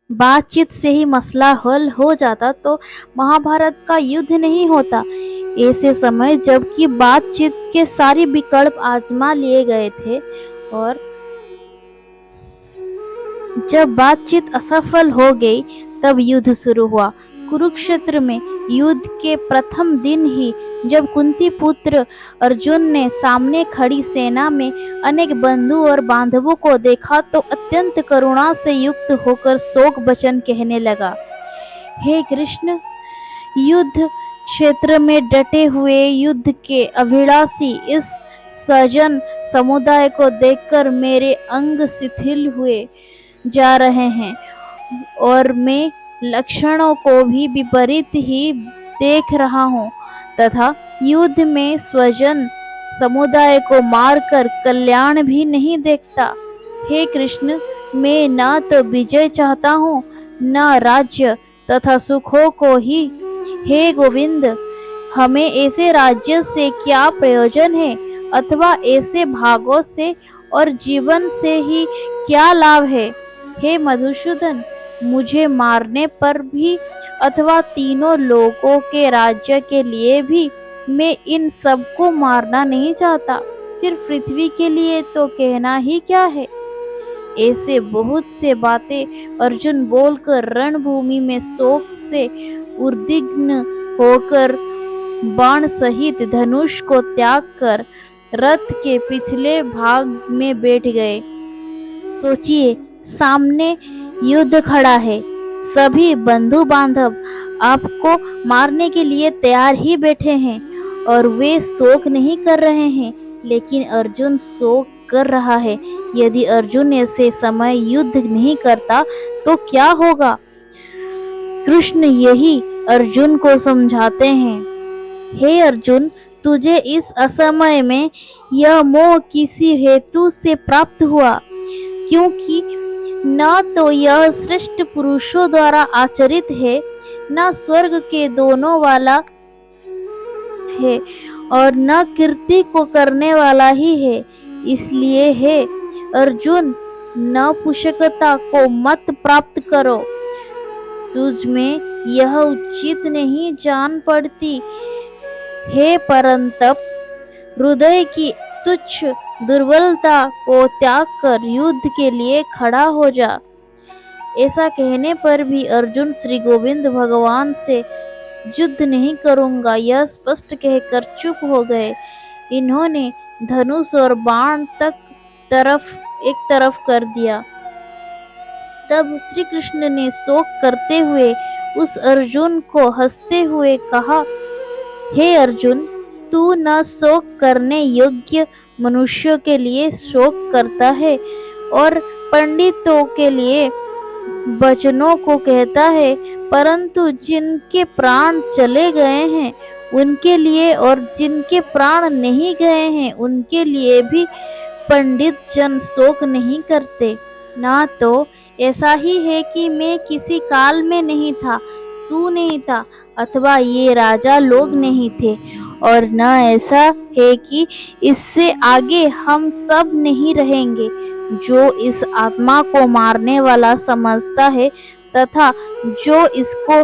बातचीत से ही मसला हल हो जाता तो महाभारत का युद्ध नहीं होता। ऐसे समय जबकि बातचीत के सारे विकल्प आजमा लिए गए थे और जब बातचीत असफल हो गई तब युद्ध शुरू हुआ। कुरुक्षेत्र में युद्ध के प्रथम दिन ही जब कुंती पुत्र अर्जुन ने सामने खड़ी सेना में अनेक बंधु और बांधवों को देखा तो अत्यंत करुणा से युक्त होकर शोक वचन कहने लगा। हे कृष्ण, युद्ध क्षेत्र में डटे हुए युद्ध के अभिलाषी इस सज्जन समुदाय को देखकर मेरे अंग शिथिल हुए जा रहे हैं और मैं लक्षणों को भी विपरीत ही देख रहा हूँ तथा युद्ध में स्वजन समुदाय को मारकर कल्याण भी नहीं देखता। हे कृष्ण, मैं न तो विजय चाहता हूँ न राज्य तथा सुखों को ही। हे गोविंद, हमें ऐसे राज्य से क्या प्रयोजन है अथवा ऐसे भागों से और जीवन से ही क्या लाभ है। हे मधुसूदन, मुझे मारने पर भी अथवा तीनों लोगों के राज्य के लिए भी मैं इन सबको मारना नहीं चाहता, फिर पृथ्वी के लिए तो कहना ही क्या है। ऐसे बहुत से बातें अर्जुन बोलकर रणभूमि में शोक से उद्विग्न होकर बाण सहित धनुष को त्याग कर रथ के पिछले भाग में बैठ गए। सोचिए, सामने युद्ध खड़ा है, सभी बंधु बांधव आपको मारने के लिए तैयार ही बैठे हैं और वे शोक नहीं कर रहे हैं, लेकिन अर्जुन शोक कर रहा है। यदि अर्जुन ऐसे समय युद्ध नहीं करता तो क्या होगा। कृष्ण यही अर्जुन को समझाते हैं। हे अर्जुन, तुझे इस असमय में यह मोह किसी हेतु से प्राप्त हुआ, क्योंकि न तो यह श्रेष्ठ पुरुषों द्वारा आचरित है न स्वर्ग के दोनों वाला है और न कीर्ति को करने वाला ही है। इसलिए हे अर्जुन, नपुंसकता को मत प्राप्त करो। तुझ में यह उचित नहीं जान पड़ती। हे परंतप, हृदय की तुच्छ दुर्बलता को त्याग कर युद्ध के लिए खड़ा हो जा। ऐसा कहने पर भी अर्जुन श्री गोविंद भगवान से युद्ध नहीं करूंगा यह स्पष्ट कहकर चुप हो गए। इन्होंने धनुष और बाण एक तरफ कर दिया। तब श्री कृष्ण ने शोक करते हुए उस अर्जुन को हंसते हुए कहा, हे अर्जुन, तू न शोक करने योग्य मनुष्यों के लिए शोक करता है और पंडितों के लिए वचनों को कहता है, परंतु जिनके प्राण चले गए हैं उनके लिए और जिनके प्राण नहीं गए हैं उनके लिए भी पंडित जन शोक नहीं करते। ना तो ऐसा ही है कि मैं किसी काल में नहीं था, तू नहीं था अथवा ये राजा लोग नहीं थे, और न ऐसा है कि इससे आगे हम सब नहीं रहेंगे। जो इस आत्मा को मारने वाला समझता है तथा जो इसको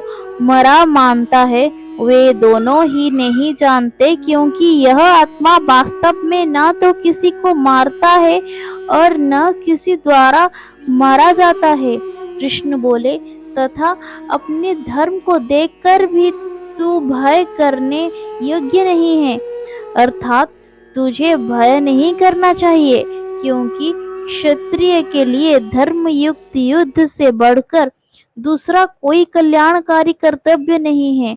मरा मानता है वे दोनों ही नहीं जानते, क्योंकि यह आत्मा वास्तव में न तो किसी को मारता है और न किसी द्वारा मारा जाता है। कृष्ण बोले, तथा अपने धर्म को देखकर भी तू भय करने योग्य नहीं है, अर्थात तुझे भय नहीं करना चाहिए, क्योंकि क्षत्रिय के लिए धर्म युक्त युद्ध से बढ़कर दूसरा कोई कल्याणकारी कर्तव्य नहीं है।